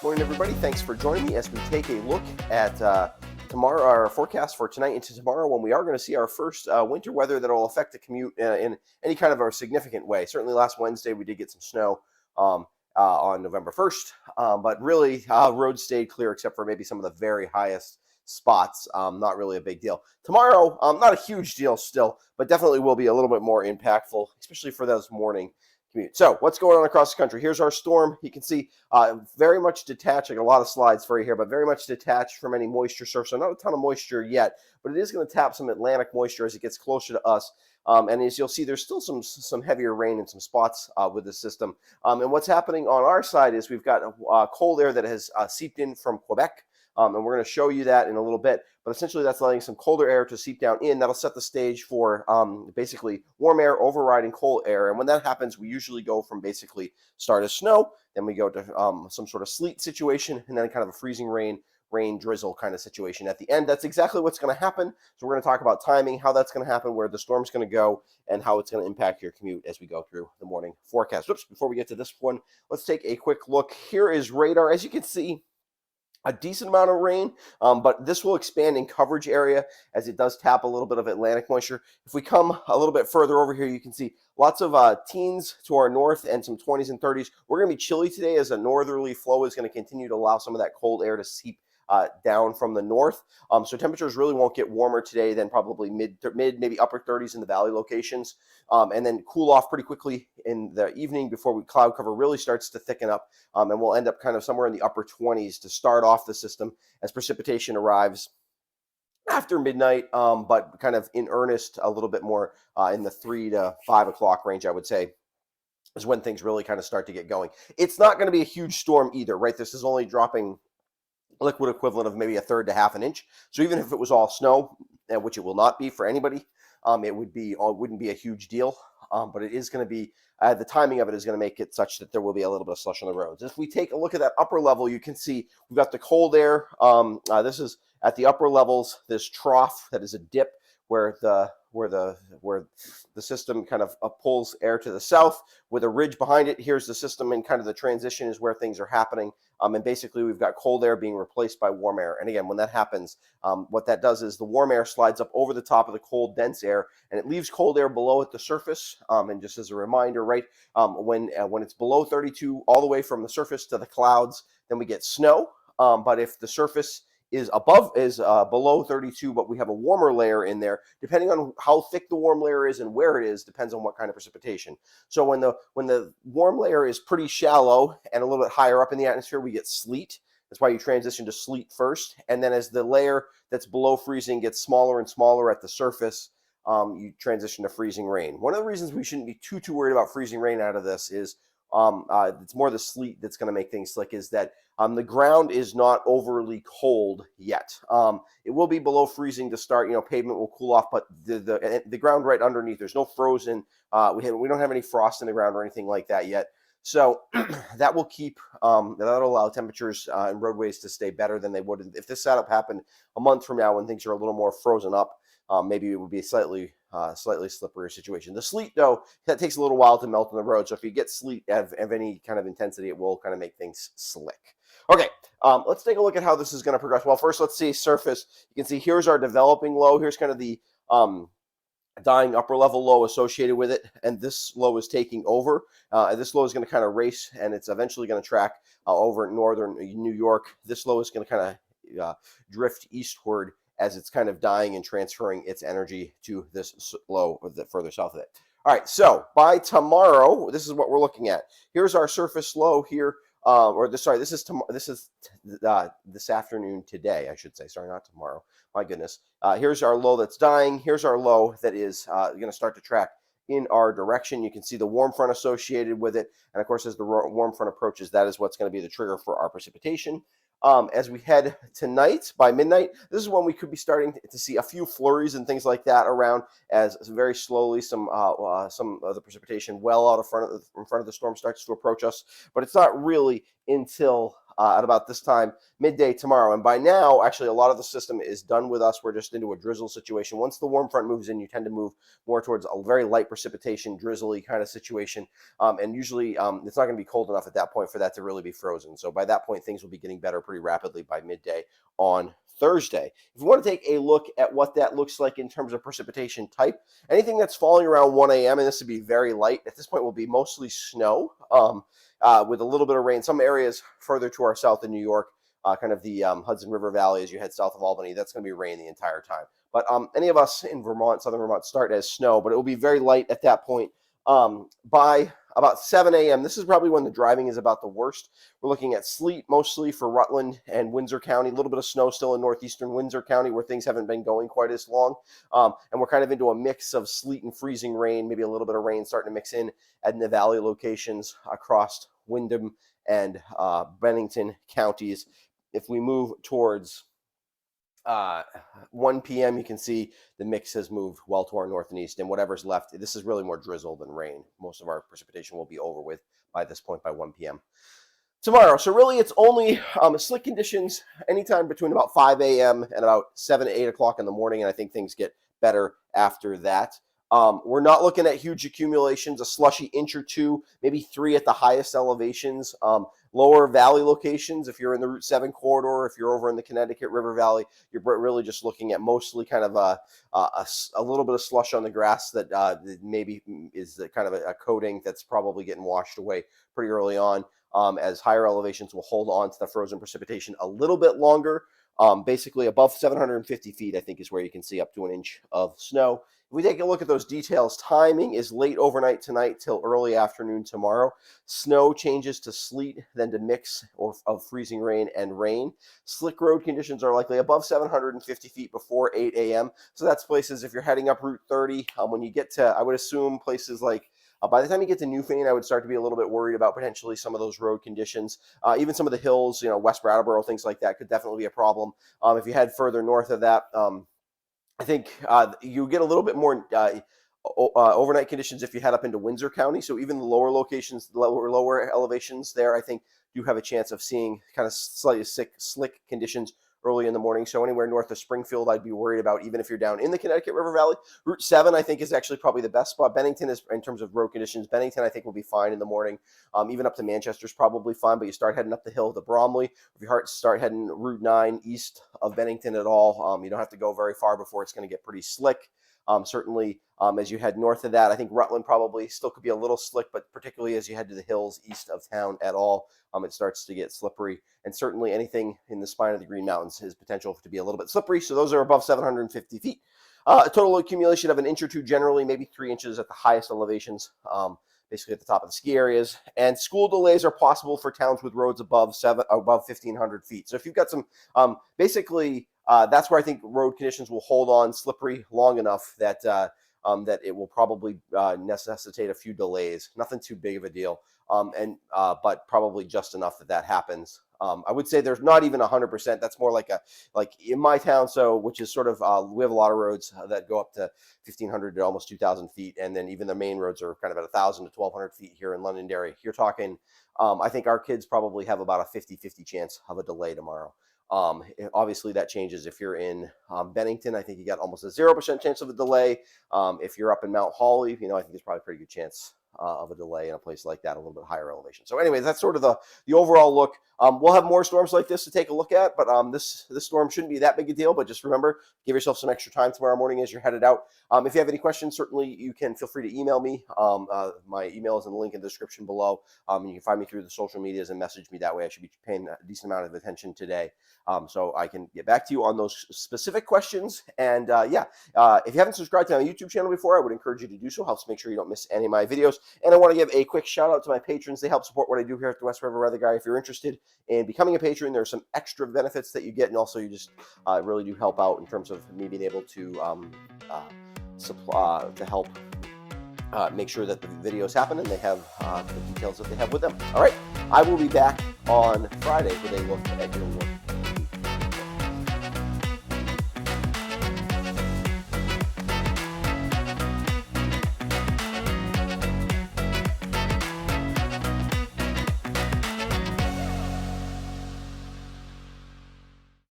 Morning, everybody. Thanks for joining me as we take a look at tomorrow, our forecast for tonight into tomorrow, when we are going to see our first winter weather that will affect the commute in any kind of a significant way. Certainly, last Wednesday we did get some snow on November 1st, but really roads stayed clear except for maybe some of the very highest spots. Not really a big deal. Tomorrow, not a huge deal still, but definitely will be a little bit more impactful, especially for those morning commute. So what's going on across the country? Here's our storm. You can see very much detached, like a lot of slides for you here, but very much detached from any moisture source. So not a ton of moisture yet, but it is going to tap some Atlantic moisture as it gets closer to us. And as you'll see, there's still some heavier rain in some spots with the system. And what's happening on our side is we've got cold air that has seeped in from Quebec. And we're going to show you that in a little bit. But essentially, that's letting some colder air to seep down in. That'll set the stage for basically warm air overriding cold air. And when that happens, we usually go from basically start as snow, then we go to some sort of sleet situation, and then kind of a freezing rain drizzle kind of situation at the end. That's exactly what's going to happen. So we're going to talk about timing, how that's going to happen, where the storm's going to go, and how it's going to impact your commute as we go through the morning forecast. Whoops, before we get to this one, let's take a quick look. Here is radar. As you can see, a decent amount of rain, but this will expand in coverage area as it does tap a little bit of Atlantic moisture. If we come a little bit further over here, you can see lots of teens to our north and some 20s and 30s. We're going to be chilly today as a northerly flow is going to continue to allow some of that cold air to seep down from the north. So temperatures really won't get warmer today than probably mid, maybe upper 30s in the valley locations, and then cool off pretty quickly in the evening before cloud cover really starts to thicken up, and we'll end up kind of somewhere in the upper 20s to start off the system as precipitation arrives after midnight, but kind of in earnest a little bit more in the 3 to 5 o'clock range, I would say, is when things really kind of start to get going. It's not going to be a huge storm either, right? This is only dropping liquid equivalent of maybe a third to half an inch. So even if it was all snow, which it will not be for anybody, it wouldn't be a huge deal. But it is going to be the timing of it is going to make it such that there will be a little bit of slush on the roads. If we take a look at that upper level, you can see we've got the cold air. This is at the upper levels. This trough that is a dip where the system kind of pulls air to the south with a ridge behind it. Here's the system, and kind of the transition is where things are happening. And basically, we've got cold air being replaced by warm air. And again, when that happens, what that does is the warm air slides up over the top of the cold, dense air, and it leaves cold air below at the surface. And just as a reminder, right, when it's below 32, all the way from the surface to the clouds, then we get snow. But if the surface is below 32, but we have a warmer layer in there, depending on how thick the warm layer is and where it is, depends on what kind of precipitation. So when the warm layer is pretty shallow and a little bit higher up in the atmosphere, we get sleet. That's why you transition to sleet first. And then as the layer that's below freezing gets smaller and smaller at the surface, you transition to freezing rain. One of the reasons we shouldn't be too worried about freezing rain out of this is it's more the sleet that's going to make things slick, is that the ground is not overly cold yet. It will be below freezing to start. Pavement will cool off, but the ground right underneath, there's no frozen. We don't have any frost in the ground or anything like that yet. So that will that'll allow temperatures and roadways to stay better than they would if this setup happened a month from now when things are a little more frozen up. Maybe it would be a slightly slipperier situation. The sleet, though, that takes a little while to melt on the road. So if you get sleet of any kind of intensity, it will kind of make things slick. Okay, let's take a look at how this is going to progress. Well, first, let's see surface. You can see here's our developing low. Here's kind of the dying upper level low associated with it, and this low is taking over. This low is going to kind of race, and it's eventually going to track over northern New York. This low is going to kind of drift eastward as it's kind of dying and transferring its energy to this low further south of it. All right, so by tomorrow, this is what we're looking at. Here's our surface low here. This is this afternoon today, I should say. Sorry, not tomorrow. My goodness. Here's our low that's dying. Here's our low that is going to start to track in our direction. You can see the warm front associated with it. And of course, as the warm front approaches, that is what's going to be the trigger for our precipitation. As we head tonight, by midnight, this is when we could be starting to see a few flurries and things like that around, as very slowly some of the precipitation well out in front of the storm starts to approach us. But it's not really until at about this time, midday tomorrow. And by now, actually, a lot of the system is done with us. We're just into a drizzle situation. Once the warm front moves in, you tend to move more towards a very light precipitation, drizzly kind of situation. And usually it's not going to be cold enough at that point for that to really be frozen. So by that point, things will be getting better pretty rapidly by midday on Thursday. If you want to take a look at what that looks like in terms of precipitation type, anything that's falling around 1 a.m., and this would be very light, at this point will be mostly snow with a little bit of rain. Some areas further to our south in New York, kind of the Hudson River Valley as you head south of Albany, that's going to be rain the entire time. But any of us in Vermont, southern Vermont, start as snow, but it will be very light at that point. By about 7 a.m., this is probably when the driving is about the worst. We're looking at sleet mostly for Rutland and Windsor County, a little bit of snow still in northeastern Windsor County where things haven't been going quite as long. And we're kind of into a mix of sleet and freezing rain, maybe a little bit of rain starting to mix in at the valley locations across Windham and Bennington counties. If we move towards 1 p.m., you can see the mix has moved well to our north and east, and whatever's left, this is really more drizzle than rain. Most of our precipitation will be over with by this point by 1 p.m. tomorrow. So really it's only slick conditions anytime between about 5 a.m. and about 7 to 8 o'clock in the morning, and I think things get better after that. We're not looking at huge accumulations, a slushy inch or two, maybe 3 at the highest elevations. Lower valley locations, if you're in the Route 7 corridor, if you're over in the Connecticut River Valley, you're really just looking at mostly kind of a little bit of slush on the grass that maybe is kind of a coating that's probably getting washed away pretty early on, as higher elevations will hold on to the frozen precipitation a little bit longer. Basically above 750 feet, I think, is where you can see up to an inch of snow. If we take a look at those details, timing is late overnight tonight till early afternoon tomorrow. Snow changes to sleet, then to mix of freezing rain and rain. Slick road conditions are likely above 750 feet before 8 a.m. So that's places, if you're heading up Route 30, when you get to, I would assume, places like by the time you get to Newfane, I would start to be a little bit worried about potentially some of those road conditions. Even some of the hills, West Brattleboro, things like that could definitely be a problem. If you head further north of that, I think you get a little bit more overnight conditions if you head up into Windsor County. So even the lower locations, lower elevations there, I think you have a chance of seeing kind of slightly slick conditions early in the morning. So anywhere north of Springfield, I'd be worried about, even if you're down in the Connecticut River Valley. Route 7, I think, is actually probably the best spot. Bennington is, in terms of road conditions, Bennington, I think, will be fine in the morning. Even up to Manchester's probably fine, but you start heading up the hill to Bromley. If you start heading Route 9 east of Bennington at all, you don't have to go very far before it's going to get pretty slick. Certainly, as you head north of that, I think Rutland probably still could be a little slick, but particularly as you head to the hills east of town at all, it starts to get slippery. And certainly anything in the spine of the Green Mountains has potential to be a little bit slippery. So those are above 750 feet. A total accumulation of an inch or two generally, maybe 3 inches at the highest elevations, basically at the top of the ski areas. And school delays are possible for towns with roads above 1,500 feet. So if you've got some, that's where I think road conditions will hold on slippery long enough that that it will probably necessitate a few delays. Nothing too big of a deal, but probably just enough that happens. I would say there's not even 100%. That's more like in my town, which is sort of we have a lot of roads that go up to 1,500 to almost 2,000 feet, and then even the main roads are kind of at 1,000 to 1,200 feet here in Londonderry. You're talking, I think our kids probably have about a 50-50 chance of a delay tomorrow. Obviously that changes if you're in Bennington. I think you got almost a 0% chance of a delay. If you're up in Mount Holly, I think there's probably a pretty good chance of a delay in a place like that, a little bit higher elevation. So anyways, that's sort of the overall look. We'll have more storms like this to take a look at, but this storm shouldn't be that big a deal. But just remember, give yourself some extra time tomorrow morning as you're headed out. If you have any questions, certainly you can feel free to email me. My email is in the link in the description below. You can find me through the social medias and message me that way. I should be paying a decent amount of attention today, so I can get back to you on those specific questions. And if you haven't subscribed to my YouTube channel before, I would encourage you to do so. Helps make sure you don't miss any of my videos. And I want to give a quick shout out to my patrons. They help support what I do here at the West River Weather Guy. If you're interested in becoming a patron, there's some extra benefits that you get, and also you just really do help out in terms of me being able to help make sure that the videos happen and they have the details that they have with them. All right, I will be back on Friday with a look at your work.